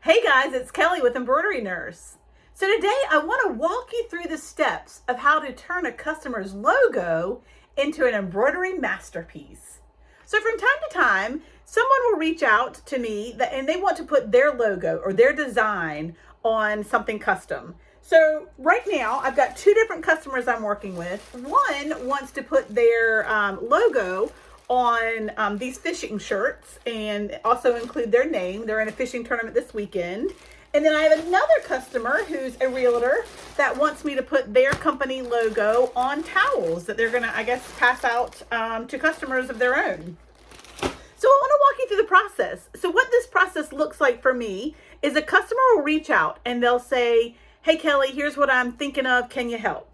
Hey guys, it's Kelly with EmbroideryNurse. So today I want to walk you through the steps of how to turn a customer's logo into an embroidery masterpiece. So from time to time, someone will reach out to me and they want to put their logo or their design on something custom. So right now I've got two different customers I'm working with. One wants to put their logo on these fishing shirts and also include their name. They're in a fishing tournament this weekend. And then I have another customer who's a realtor that wants me to put their company logo on towels that they're gonna, I guess, pass out to customers of their own. So I want to walk you through the process. So what this process looks like for me is a customer will reach out and they'll say, hey Kelly, here's what I'm thinking of, can you help?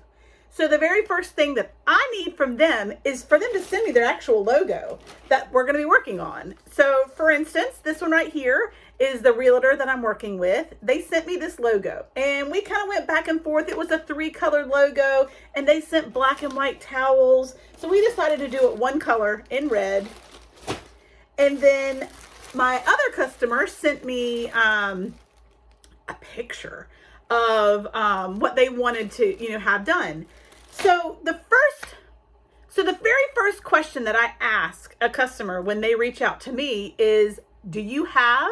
So the very first thing that I need from them is for them to send me their actual logo that we're going to be working on. So for instance, this one right here is the realtor that I'm working with. They sent me this logo and we kind of went back and forth. It was a 3-colored logo and they sent black and white towels. So we decided to do it one color in red. And then my other customer sent me a picture of what they wanted to, have done. So the very first question that I ask a customer when they reach out to me is, do you have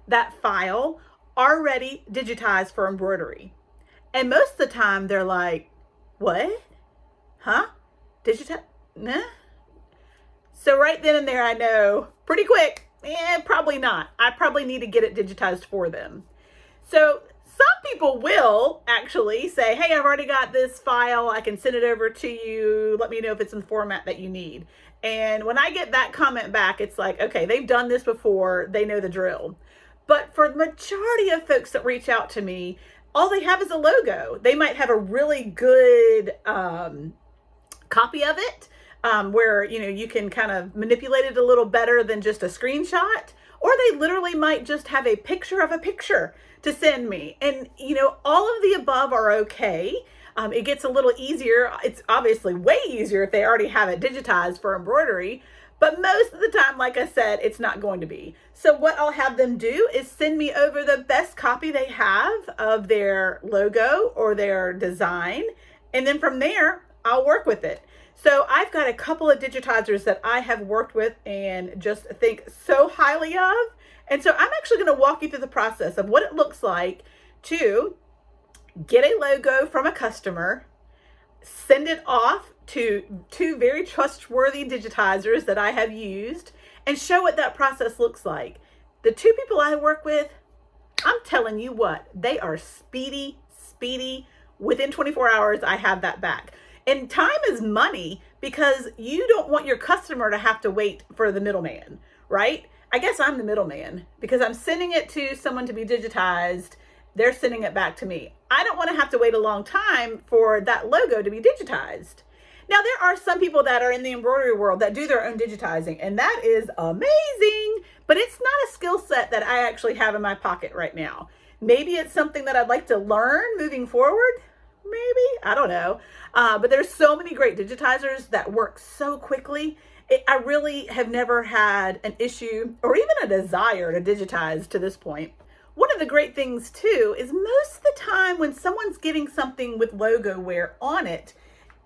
that file already digitized for embroidery? And most of the time they're like, what? Huh? Digitize? Nah. So right then and there, I know pretty quick, probably not. I probably need to get it digitized for them. So some people will actually say, hey, I've already got this file. I can send it over to you. Let me know if it's in the format that you need. And when I get that comment back, it's like, okay, they've done this before. They know the drill. But for the majority of folks that reach out to me, all they have is a logo. They might have a really good copy of it where, you can kind of manipulate it a little better than just a screenshot. Or they literally might just have a picture of a picture to send me. And, all of the above are okay. It gets a little easier. It's obviously way easier if they already have it digitized for embroidery. But most of the time, like I said, it's not going to be. So what I'll have them do is send me over the best copy they have of their logo or their design. And then from there, I'll work with it. So I've got a couple of digitizers that I have worked with and just think so highly of. And so I'm actually going to walk you through the process of what it looks like to get a logo from a customer, send it off to two very trustworthy digitizers that I have used, and show what that process looks like. The two people I work with, I'm telling you what, they are speedy. Within 24 hours, I have that back. And time is money because you don't want your customer to have to wait for the middleman, right? I guess I'm the middleman because I'm sending it to someone to be digitized. They're sending it back to me. I don't want to have to wait a long time for that logo to be digitized. Now, there are some people that are in the embroidery world that do their own digitizing, and that is amazing, but it's not a skill set that I actually have in my pocket right now. Maybe it's something that I'd like to learn moving forward. Maybe, I don't know. But there's so many great digitizers that work so quickly. I really have never had an issue or even a desire to digitize to this point. One of the great things too is most of the time when someone's getting something with logo wear on it,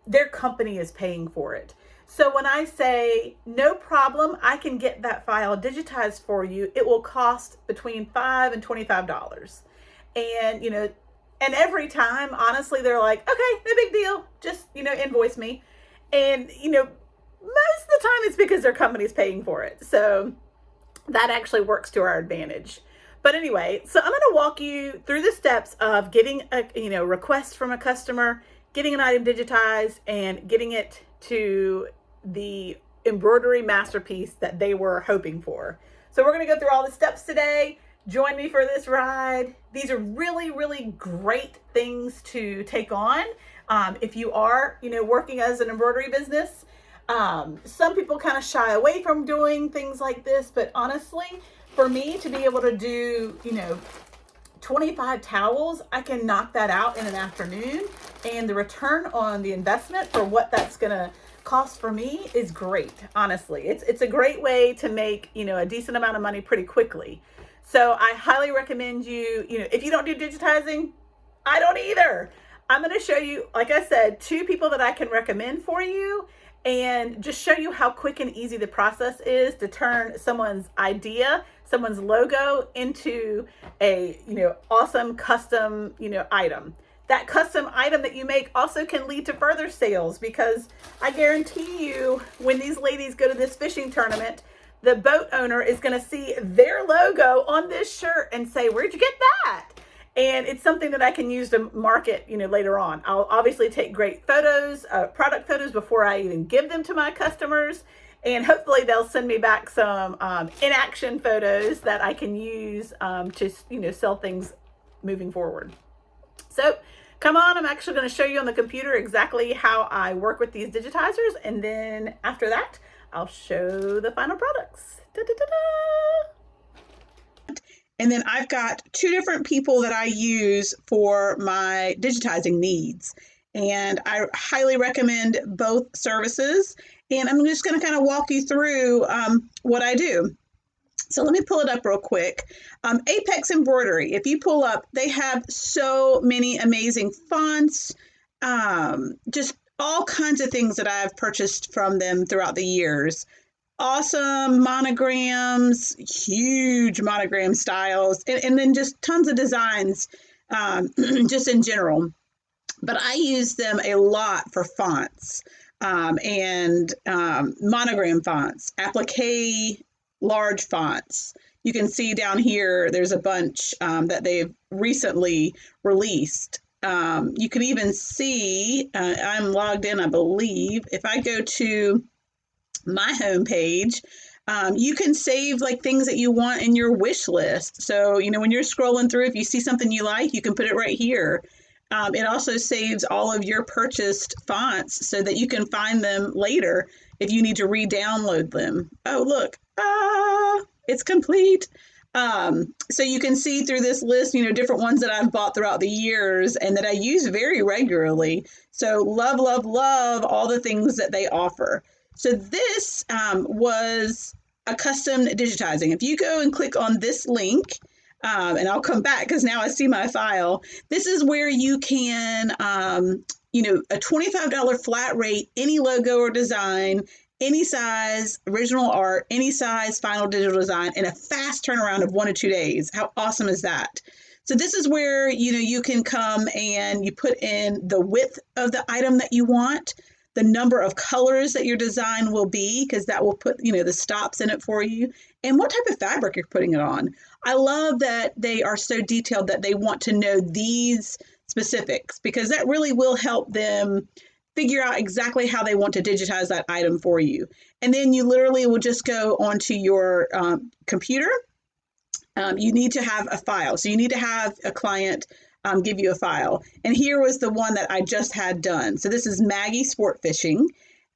their company is paying for it. So when I say, no problem, I can get that file digitized for you, it will cost between $5 and $25. And, and every time, honestly, they're like, okay, no big deal. Just, invoice me. And, most of the time it's because their company's paying for it. So that actually works to our advantage. But anyway, so I'm going to walk you through the steps of getting a, request from a customer, getting an item digitized, and getting it to the embroidery masterpiece that they were hoping for. So we're going to go through all the steps today. Join me for this ride. These are really, really great things to take on if you are, working as an embroidery business. Some people kind of shy away from doing things like this, but honestly, for me to be able to do, 25 towels, I can knock that out in an afternoon, and the return on the investment for what that's going to cost for me is great. Honestly, it's a great way to make, a decent amount of money pretty quickly. So I highly recommend if you don't do digitizing, I don't either. I'm going to show you, like I said, 2 people that I can recommend for you and just show you how quick and easy the process is to turn someone's idea, someone's logo into a, awesome custom, item. That custom item that you make also can lead to further sales, because I guarantee you when these ladies go to this fishing tournament, the boat owner is going to see their logo on this shirt and say, "Where'd you get that?" And it's something that I can use to market, later on. I'll obviously take great photos, product photos, before I even give them to my customers. And hopefully they'll send me back some in-action photos that I can use to, sell things moving forward. So come on, I'm actually going to show you on the computer exactly how I work with these digitizers. And then after that, I'll show the final products. Da-da-da-da. And then I've got 2 different people that I use for my digitizing needs. And I highly recommend both services. And I'm just going to kind of walk you through what I do. So let me pull it up real quick. Apex Embroidery, if you pull up, they have so many amazing fonts, just all kinds of things that I've purchased from them throughout the years. Awesome monograms, huge monogram styles, and then just tons of designs, just in general. But I use them a lot for fonts and monogram fonts, applique large fonts. You can see down here, there's a bunch that they've recently released. You can even see, I'm logged in, I believe. If I go to my homepage, you can save like things that you want in your wish list. So, when you're scrolling through, if you see something you like, you can put it right here. It also saves all of your purchased fonts so that you can find them later if you need to re-download them. Oh, look, it's complete. So you can see through this list, different ones that I've bought throughout the years and that I use very regularly. So love, love, love all the things that they offer. So this was a custom digitizing. If you go and click on this link, and I'll come back because now I see my file. This is where you can, a $25 flat rate, any logo or design, any size, original art, any size, final digital design, in a fast turnaround of 1 to 2 days. How awesome is that? So this is where, you can come and you put in the width of the item that you want, the number of colors that your design will be, because that will put, the stops in it for you, and what type of fabric you're putting it on. I love that they are so detailed that they want to know these specifics, because that really will help them figure out exactly how they want to digitize that item for you. And then you literally will just go onto your computer. You need to have a file. So you need to have a client give you a file. And here was the one that I just had done. So this is Maggie Sport Fishing.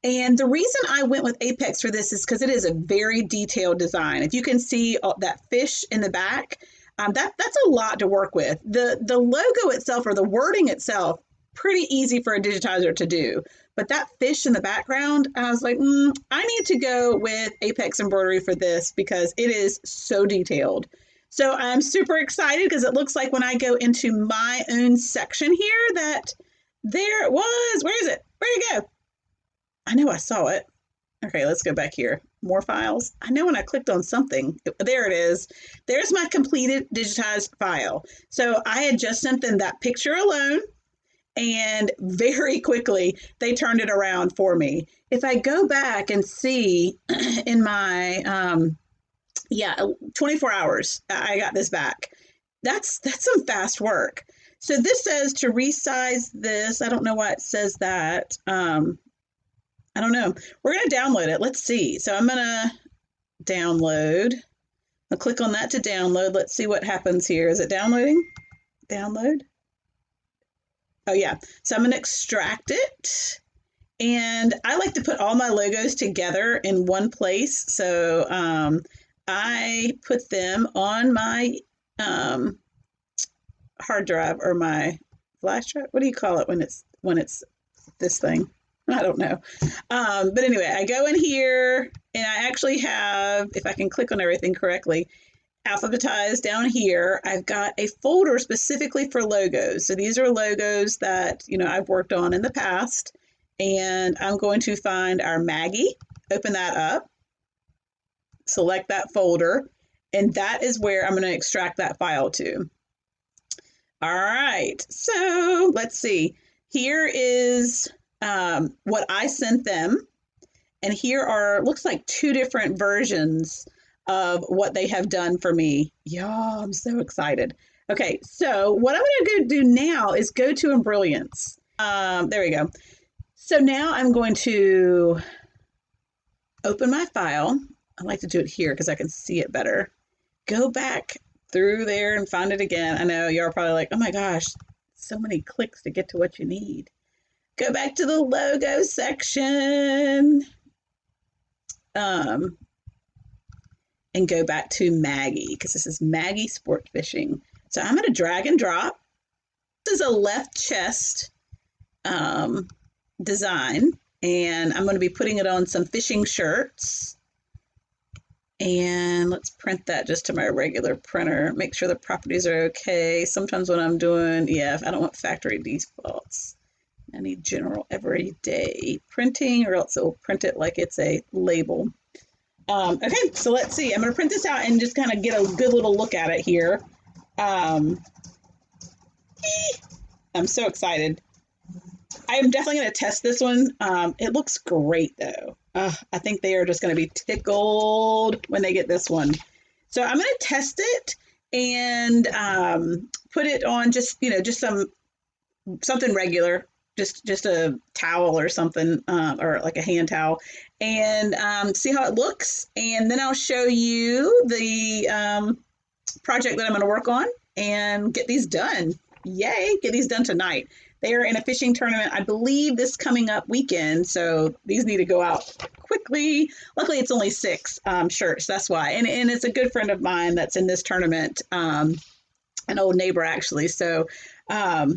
And the reason I went with Apex for this is because it is a very detailed design. If you can see that fish in the back, that's a lot to work with. The logo itself, or the wording itself, pretty easy for a digitizer to do. But that fish in the background, I was like, I need to go with Apex Embroidery for this because it is so detailed. So I'm super excited because it looks like when I go into my own section here that there it was. Where is it? Where'd it go? I know I saw it. Okay, let's go back here. More files. I know when I clicked on something, there it is. There's my completed digitized file. So I had just sent them that picture alone, and very quickly they turned it around for me. If I go back and see in my 24 hours, I got this back. That's some fast work. So this says to resize this. I don't know why it says that. I don't know. We're going to download it. Let's see. So I'm going to download. I'll click on that to download. Let's see what happens here. Is it downloading? Download. Oh, yeah. So I'm going to extract it. And I like to put all my logos together in one place. So I put them on my hard drive, or my flash drive. What do you call it when it's this thing? I don't know. But anyway, I go in here and I actually have, if I can click on everything correctly, alphabetized down here, I've got a folder specifically for logos. So these are logos that, I've worked on in the past. And I'm going to find our Maggie, open that up, select that folder, and that is where I'm going to extract that file to. All right, so let's see. Here is what I sent them. And here are, looks like 2 different versions of what they have done for me. Y'all, I'm so excited. Okay, so what I'm going to do now is go to Embrilliance. There we go. So now I'm going to open my file. I like to do it here because I can see it better. Go back through there and find it again. I know you're probably like, oh my gosh, so many clicks to get to what you need. Go back to the logo section. And go back to Maggie, because this is Maggie Sport Fishing. So I'm going to drag and drop. This is a left chest design, and I'm going to be putting it on some fishing shirts. And let's print that just to my regular printer. Make sure the properties are okay. Sometimes when I'm doing, I don't want factory defaults. I need general everyday printing, or else it will print it like it's a label. Okay, so let's see. I'm going to print this out and just kind of get a good little look at it here. I'm so excited. I am definitely going to test this one. It looks great, though. I think they are just going to be tickled when they get this one. So I'm going to test it and put it on just something regular. Just a towel or something, or like a hand towel, and see how it looks. And then I'll show you the project that I'm going to work on and get these done. Yay, get these done tonight. They are in a fishing tournament, I believe, this coming up weekend, so these need to go out quickly. Luckily, it's only 6 shirts, that's why. And it's a good friend of mine that's in this tournament, an old neighbor, actually. So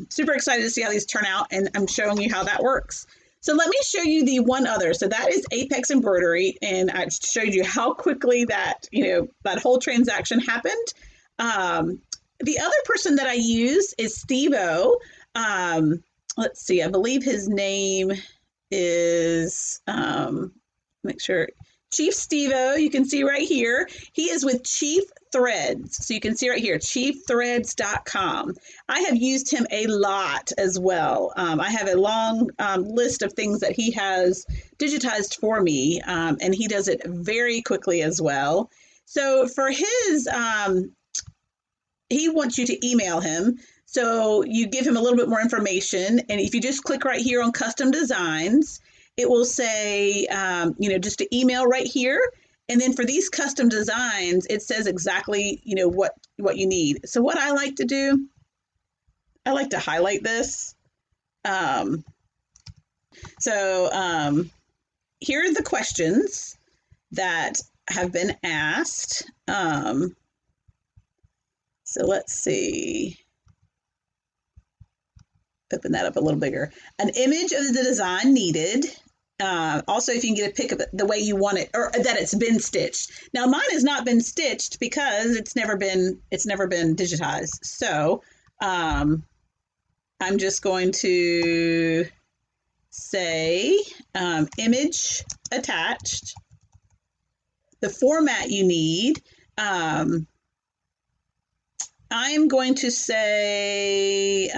super excited to see how these turn out, and I'm showing you how that works. So let me show you the one other. So that is Apex Embroidery, and I showed you how quickly that, that whole transaction happened. The other person that I use is Steve-O. Let's see, I believe his name is, make sure, Chief Steve-O, you can see right here. He is with Chief Threads. So you can see right here, chiefthreads.com. I have used him a lot as well. I have a long list of things that he has digitized for me, and he does it very quickly as well. So for his, he wants you to email him. So you give him a little bit more information. And if you just click right here on custom designs, it will say, just to email right here. And then for these custom designs, it says exactly, what you need. So what I like to do, I like to highlight this. Here are the questions that have been asked. So let's see. Open that up a little bigger. An image of the design needed. Also, if you can get a pic of it the way you want it, or that it's been stitched. Now, mine has not been stitched because it's never been digitized. So I'm just going to say image attached, the format you need. I'm going to say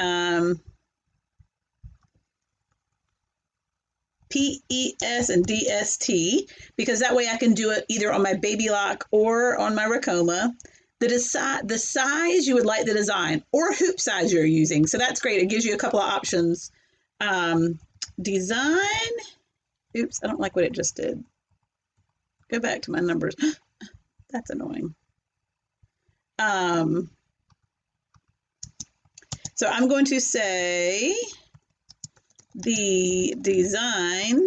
PES and DST, because that way I can do it either on my baby lock or on my Racoma. The size you would like the design, or hoop size you're using. So that's great. It gives you a couple of options. Design. Oops, I don't like what it just did. Go back to my numbers. That's annoying. So I'm going to say the design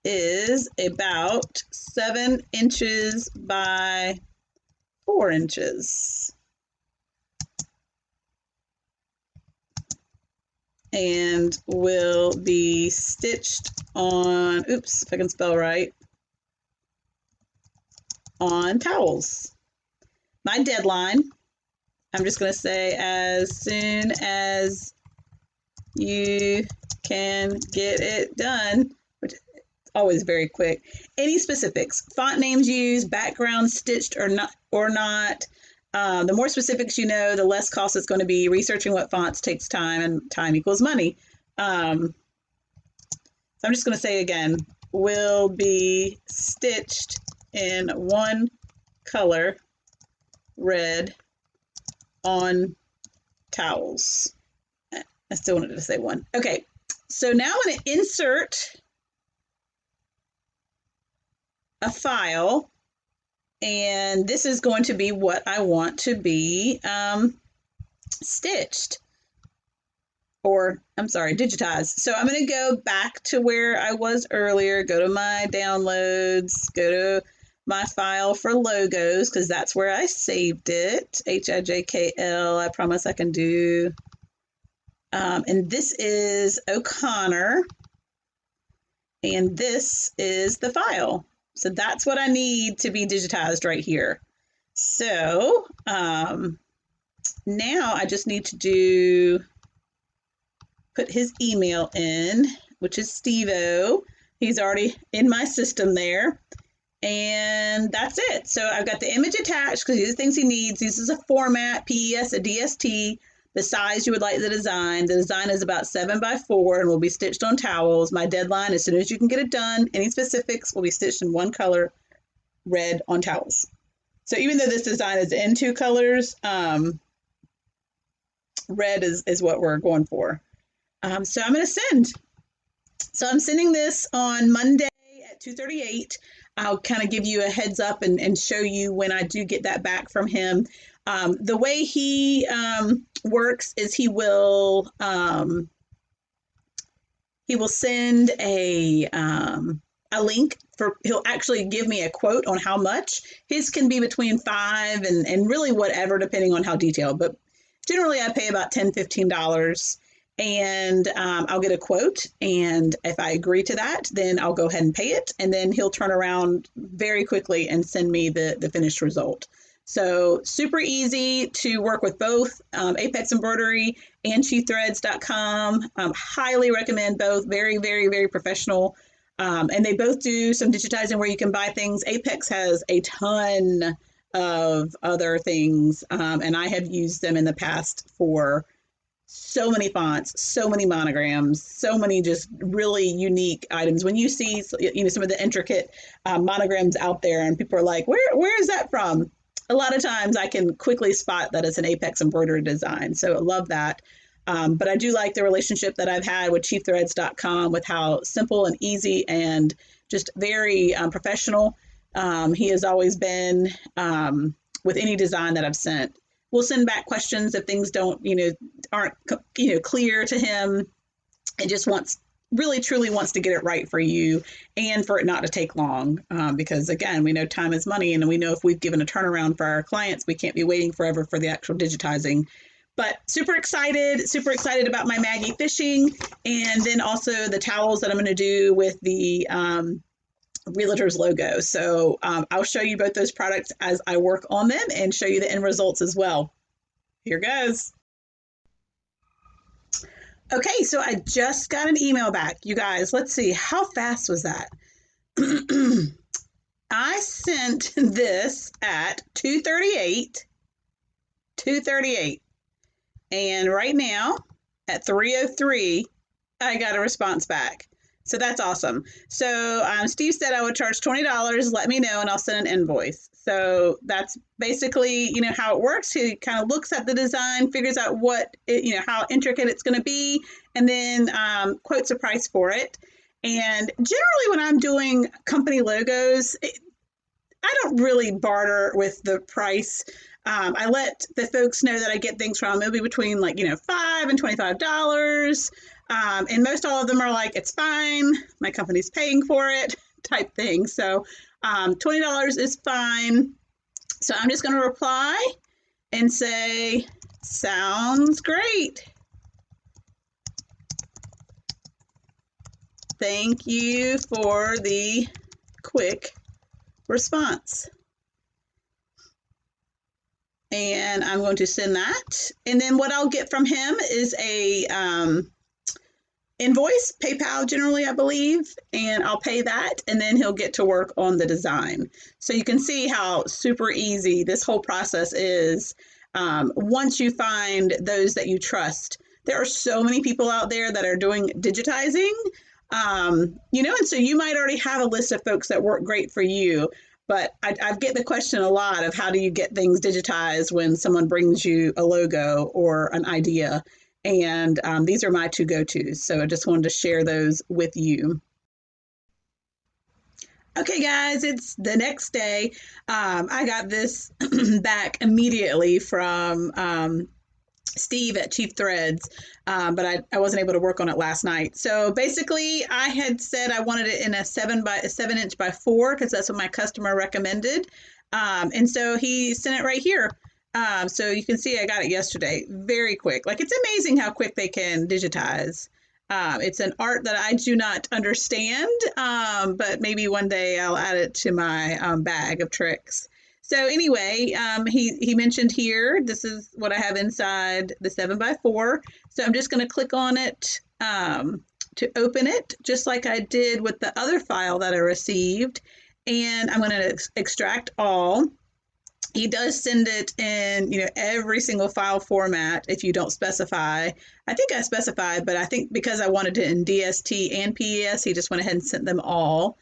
is about 7 inches by 4 inches. And will be stitched on, oops, if I can spell right, on towels. My deadline, I'm just going to say as soon as you can get it done, which is always very quick. Any specifics, font names used, background stitched or not. The more specifics you know, the less cost it's going to be. Researching what fonts takes time, and time equals money. So I'm just going to say again, will be stitched in one color, red, on towels. I still wanted to say one. Okay, so now I'm going to insert a file, and this is going to be what I want to be stitched, or I'm sorry, digitized. So I'm going to go back to where I was earlier, go to my downloads, go to my file for logos, because that's where I saved it, HIJKL. I promise I can do. And this is O'Connor, and this is the file. So that's what I need to be digitized right here. So now I just need to put his email in, which is Steve-O. He's already in my system there. And that's it. So I've got the image attached because these are the things he needs. This is a format, PES, a DST, the size you would like the design. The design is about 7x4 and will be stitched on towels. My deadline, as soon as you can get it done, any specifics will be stitched in one color, red, on towels. So even though this design is in two colors, red is what we're going for. So I'm going to send. So I'm sending this on Monday at 2:38. I'll kind of give you a heads up and show you when I do get that back from him. The way he works is he will send a link for, he'll actually give me a quote on how much. His can be between $5 and really whatever, depending on how detailed, but generally I pay about $10, $15. And I'll get a quote, and if I agree to that, then I'll go ahead and pay it, and then he'll turn around very quickly and send me the finished result. So super easy to work with both Apex Embroidery and SheThreads.com. Highly recommend both. Very, very, very professional. And they both do some digitizing where you can buy things. Apex has a ton of other things, and I have used them in the past for so many fonts, so many monograms, so many just really unique items. When you see, some of the intricate monograms out there and people are like, where is that from? A lot of times I can quickly spot that it's an Apex embroidery design. So I love that. But I do like the relationship that I've had with SheThreads.com, with how simple and easy and just very professional he has always been with any design that I've sent. We'll send back questions if things aren't clear to him, and just really truly wants to get it right for you and for it not to take long. Because again, we know time is money, and we know if we've given a turnaround for our clients, we can't be waiting forever for the actual digitizing. But super excited about my Maggie fishing, and then also the towels that I'm going to do with the Realtor's logo. So I'll show you both those products as I work on them and show you the end results as well. Here goes. Okay, so I just got an email back. You guys, let's see, how fast was that? I sent this at 2:38, and right now at 3:03, I got a response back. So that's awesome. So Steve said I would charge $20. Let me know and I'll send an invoice. So that's basically, how it works. He kind of looks at the design, figures out how intricate it's going to be, and then quotes a price for it. And generally when I'm doing company logos, I don't really barter with the price. I let the folks know that I get things from maybe between $5 and $25. And most all of them are like, it's fine, my company's paying for it type thing. So $20 is fine. So I'm just going to reply and say, sounds great. Thank you for the quick response. and I'm going to send that. And then what I'll get from him is a invoice, PayPal generally, I believe, and I'll pay that, and then he'll get to work on the design. So you can see how super easy this whole process is once you find those that you trust. There are so many people out there that are doing digitizing, and so you might already have a list of folks that work great for you. But I get the question a lot of how do you get things digitized when someone brings you a logo or an idea? And these are my two go-tos. So I just wanted to share those with you. Okay, guys, it's the next day. I got this back immediately from Steve at Chief Threads, but I wasn't able to work on it last night. So basically, I had said I wanted it in a 7-inch by 4 because that's what my customer recommended. And so he sent it right here. So you can see I got it yesterday, very quick. Like, it's amazing how quick they can digitize. It's an art that I do not understand, but maybe one day I'll add it to my bag of tricks. So anyway, he mentioned here, this is what I have inside the 7x4. So I'm just going to click on it to open it, just like I did with the other file that I received. And I'm going to extract all. He does send it in, every single file format if you don't specify. I think I specified, but I think because I wanted it in DST and PES, he just went ahead and sent them all.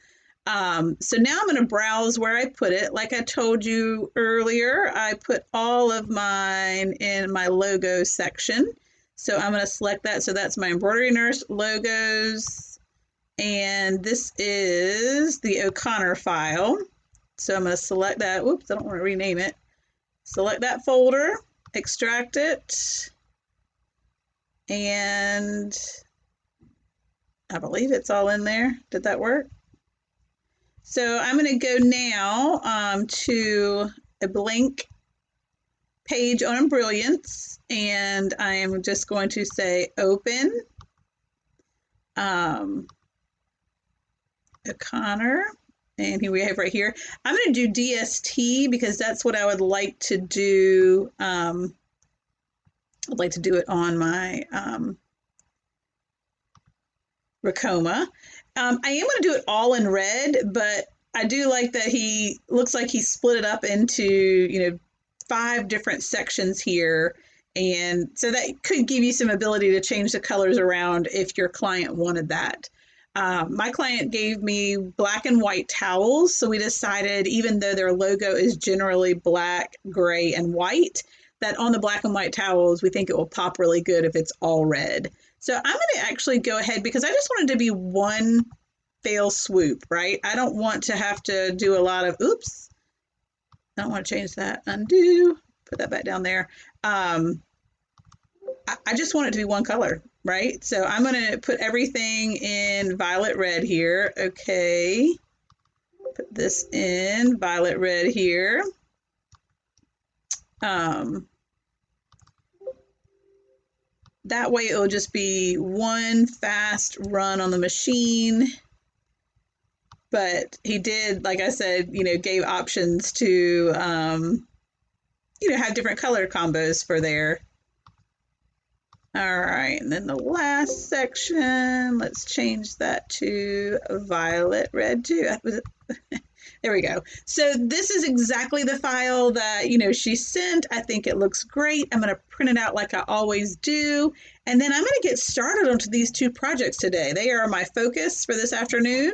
So now I'm going to browse where I put it. Like I told you earlier, I put all of mine in my logo section. So I'm going to select that. So that's my EmbroideryNurse logos. And this is the O'Connor file. So I'm going to select that. Whoops, I don't want to rename it. Select that folder, extract it, and I believe it's all in there. Did that work? So I'm going to go now to a blank page on Brilliance, and I am just going to say open O'Connor. And here we have right here. I'm going to do DST because that's what I would like to do. I'd like to do it on my Racoma. I am going to do it all in red, but I do like that he looks like he split it up into, 5 different sections here. And so that could give you some ability to change the colors around if your client wanted that. My client gave me black and white towels, so we decided, even though their logo is generally black, gray, and white, that on the black and white towels, we think it will pop really good if it's all red. So I'm going to actually go ahead because I just want it to be one fail swoop, right? I don't want to have to do a lot of, oops, I don't want to change that, undo, put that back down there. I just want it to be one color, right? So I'm going to put everything in violet red here. Okay. Put this in violet red here. That way it will just be one fast run on the machine. But he did, like I said, gave options to, have different color combos for there. All right, and then the last section, let's change that to violet red too. There we go. So this is exactly the file that, she sent. I think it looks great. I'm going to print it out like I always do. And then I'm going to get started onto these 2 projects today. They are my focus for this afternoon.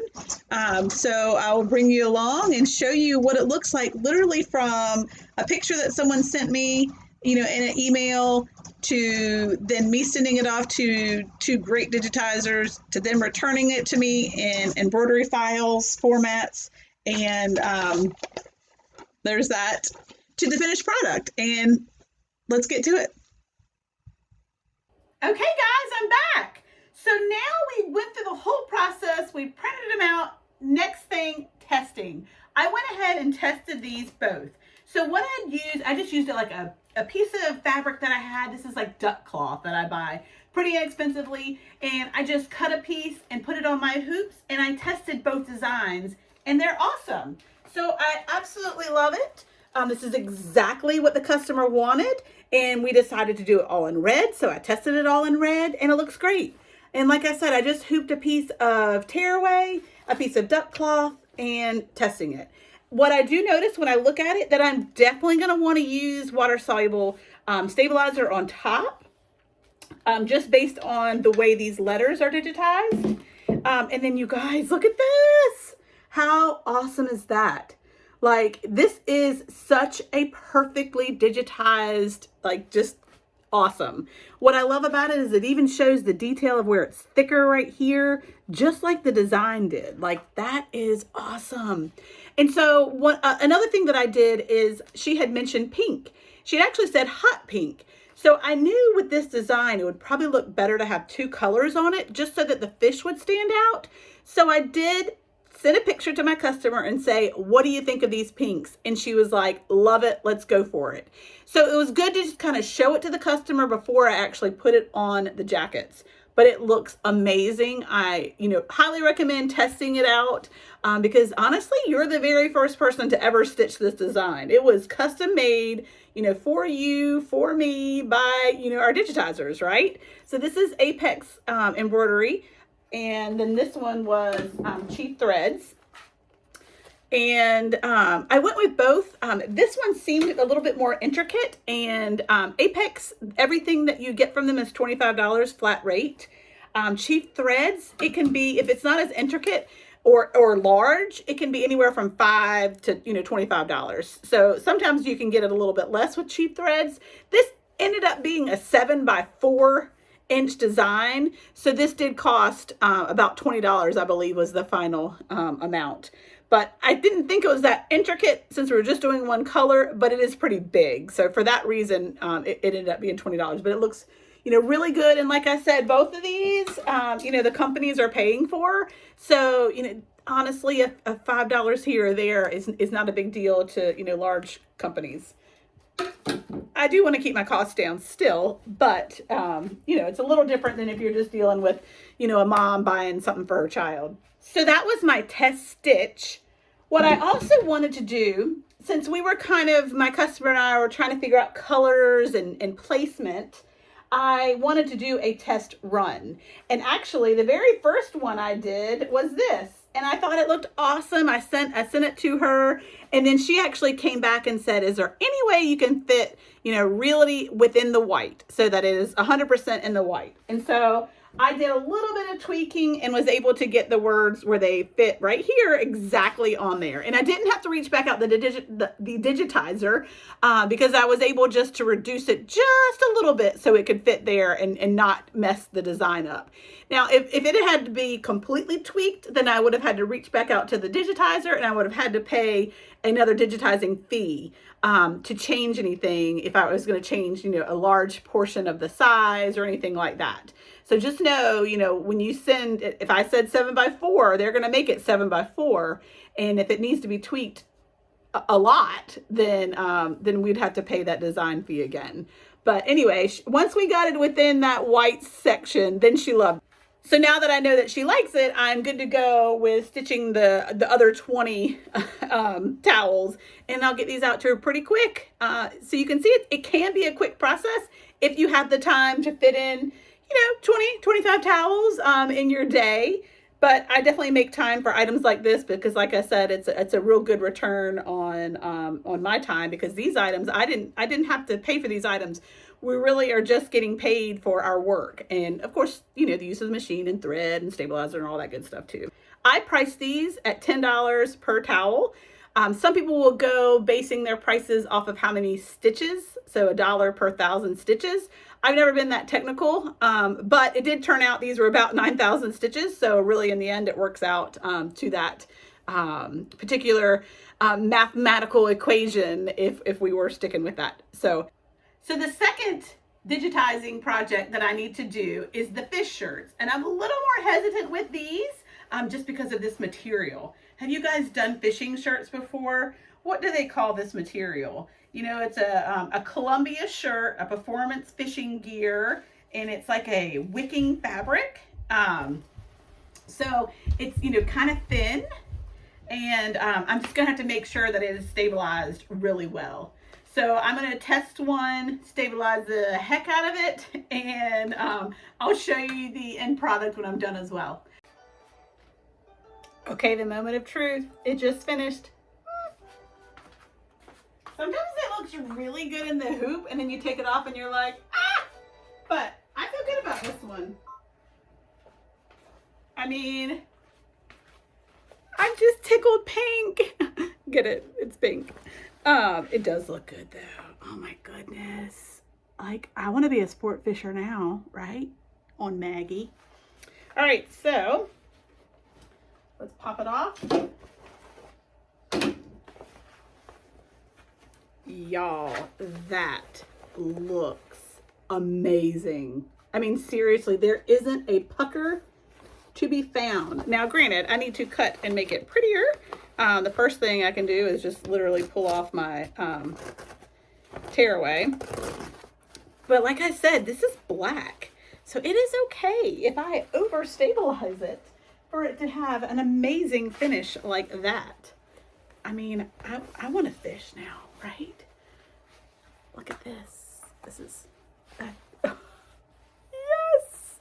So I will bring you along and show you what it looks like literally from a picture that someone sent me, in an email, to then me sending it off to 2 great digitizers, to them returning it to me in embroidery files formats. And there's that, to the finished product. And let's get to it. Okay, guys, I'm back. So now we went through the whole process. We printed them out. Next thing, testing. I went ahead and tested these both. So what I just used it like a piece of fabric that I had. This is like duck cloth that I buy pretty inexpensively. And I just cut a piece and put it on my hoops. And I tested both designs. And they're awesome. So I absolutely love it. This is exactly what the customer wanted, and we decided to do it all in red. So I tested it all in red, and it looks great. And like I said, I just hooped a piece of tearaway, a piece of duck cloth, and testing it. What I do notice when I look at it, that I'm definitely going to want to use water-soluble stabilizer on top, just based on the way these letters are digitized. And then you guys, look at this. How awesome is that? Like, this is such a perfectly digitized, like, just awesome. What I love about it is it even shows the detail of where it's thicker right here, just like the design did. Like, that is awesome. And so what another thing that I did is she had mentioned pink. She had actually said hot pink. So I knew with this design, it would probably look better to have two colors on it, just so that the fish would stand out. So I did send a picture to my customer and say, what do you think of these pinks? And she was like, love it, let's go for it. So it was good to just kind of show it to the customer before I actually put it on the jackets. But it looks amazing. I, highly recommend testing it out because honestly, you're the very first person to ever stitch this design. It was custom made, for you, for me, by, our digitizers, right? So this is Apex embroidery. And then this one was Cheap Threads. And I went with both. This one seemed a little bit more intricate, and Apex, everything that you get from them is $25 flat rate. Cheap Threads, it can be, if it's not as intricate or large, it can be anywhere from $5 to $25. So sometimes you can get it a little bit less with Cheap Threads. This ended up being a 7x4-inch design. So this did cost about $20, I believe, was the final amount. But I didn't think it was that intricate since we were just doing one color, but it is pretty big. So for that reason, it ended up being $20, but it looks, really good. And like I said, both of these, the companies are paying for. So, honestly, a $5 here or there is not a big deal to, large companies. I do want to keep my costs down still, but, it's a little different than if you're just dealing with, a mom buying something for her child. So that was my test stitch. What I also wanted to do, since we were my customer and I were trying to figure out colors and placement, I wanted to do a test run. And actually, the very first one I did was this. And I thought it looked awesome. I sent it to her. And then she actually came back and said, is there any way you can fit, really within the white so that it is 100% in the white? And so I did a little bit of tweaking and was able to get the words where they fit right here exactly on there. And I didn't have to reach back out the digitizer because I was able just to reduce it just a little bit so it could fit there and not mess the design up. Now, if it had to be completely tweaked, then I would have had to reach back out to the digitizer and I would have had to pay another digitizing fee to change anything if I was going to change, a large portion of the size or anything like that. So just know, when you send, if I said 7x4, they're going to make it 7x4. And if it needs to be tweaked a lot, then we'd have to pay that design fee again. But anyway, once we got it within that white section, then she loved it. So now that I know that she likes it, I'm good to go with stitching the other 20 towels, and I'll get these out to her pretty quick. So you can see it can be a quick process if you have the time to fit in, 25 towels in your day. But I definitely make time for items like this because, like I said, it's a real good return on my time, because these items, I didn't have to pay for these items. We really are just getting paid for our work. And of course, the use of the machine and thread and stabilizer and all that good stuff too. I price these at $10 per towel. Some people will go basing their prices off of how many stitches, so $1 per 1,000 stitches. I've never been that technical, but it did turn out these were about 9,000 stitches. So really in the end, it works out to that particular mathematical equation if we were sticking with that. So the second digitizing project that I need to do is the fish shirts. And I'm a little more hesitant with these just because of this material. Have you guys done fishing shirts before? What do they call this material? It's a Columbia shirt, a performance fishing gear, and it's like a wicking fabric. So it's, kind of thin. and I'm just gonna have to make sure that it is stabilized really well. So I'm gonna test one, stabilize the heck out of it, and I'll show you the end product when I'm done as well. Okay, the moment of truth, it just finished. Sometimes it looks really good in the hoop and then you take it off and you're like, ah! But I feel good about this one. I mean, I'm just tickled pink. Get it? It's pink. It does look good though. Oh my goodness. Like, I want to be a sport fisher now, right? On Maggie. All right, so let's pop it off. Y'all, that looks amazing. I mean, seriously, there isn't a pucker to be found. Now, granted, I need to cut and make it prettier. The first thing I can do is just literally pull off my tearaway. But like I said, this is black. So it is okay if I over stabilize it for it to have an amazing finish like that. I mean, I want to fish now, right? Look at this. This is, yes,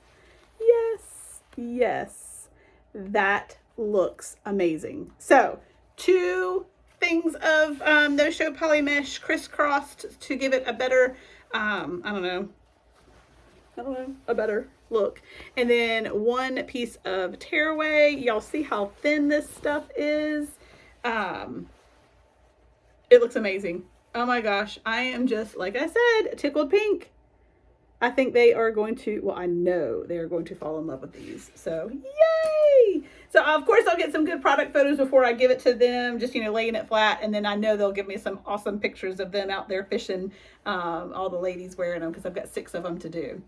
yes, yes. That looks amazing. So 2 things of no-show poly mesh crisscrossed to give it a better, I don't know, a better look. And then 1 piece of tearaway. Y'all see how thin this stuff is? It looks amazing. Oh my gosh, I am just, like I said, tickled pink. I think they are going to, well, I know they are going to fall in love with these. So, yay! So, of course, I'll get some good product photos before I give it to them, just, laying it flat. And then I know they'll give me some awesome pictures of them out there fishing, all the ladies wearing them, because I've got 6 of them to do.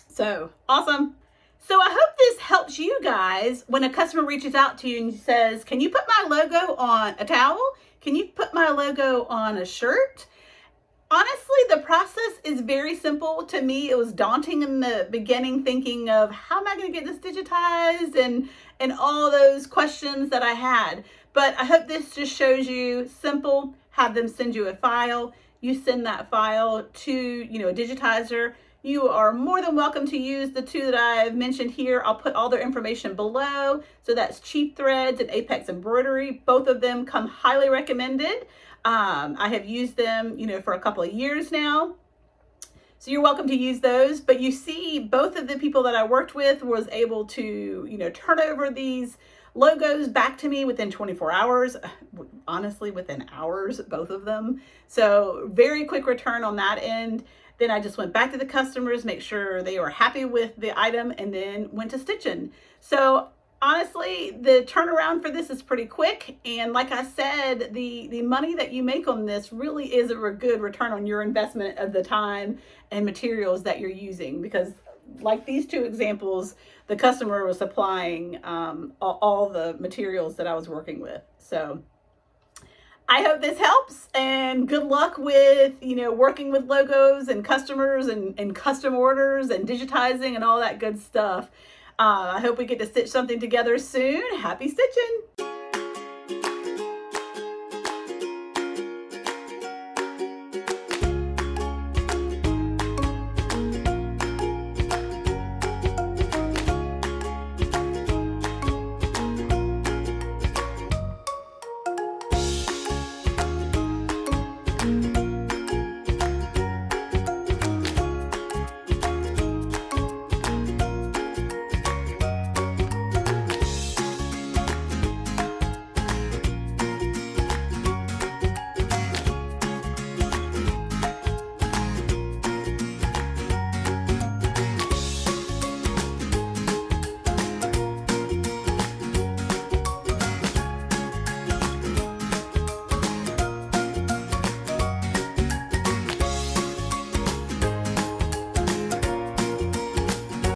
So, awesome. So I hope this helps you guys when a customer reaches out to you and says, can you put my logo on a towel? Can you put my logo on a shirt? Honestly, the process is very simple. To me, it was daunting in the beginning, thinking of how am I going to get this digitized and all those questions that I had. But I hope this just shows you simple, have them send you a file. You send that file to, a digitizer. You are more than welcome to use the 2 that I've mentioned here. I'll put all their information below. So that's Cheap Threads and Apex Embroidery. Both of them come highly recommended. I have used them, for a couple of years now. So you're welcome to use those. But you see, both of the people that I worked with was able to, turn over these logos back to me within 24 hours. Honestly, within hours, both of them. So very quick return on that end. Then I just went back to the customers, make sure they were happy with the item, and then went to stitching. So honestly, the turnaround for this is pretty quick. And like I said, the money that you make on this really is a good return on your investment of the time and materials that you're using. Because like these 2 examples, the customer was supplying all the materials that I was working with. So I hope this helps, and good luck with, working with logos and customers and custom orders and digitizing and all that good stuff. I hope we get to stitch something together soon. Happy stitching!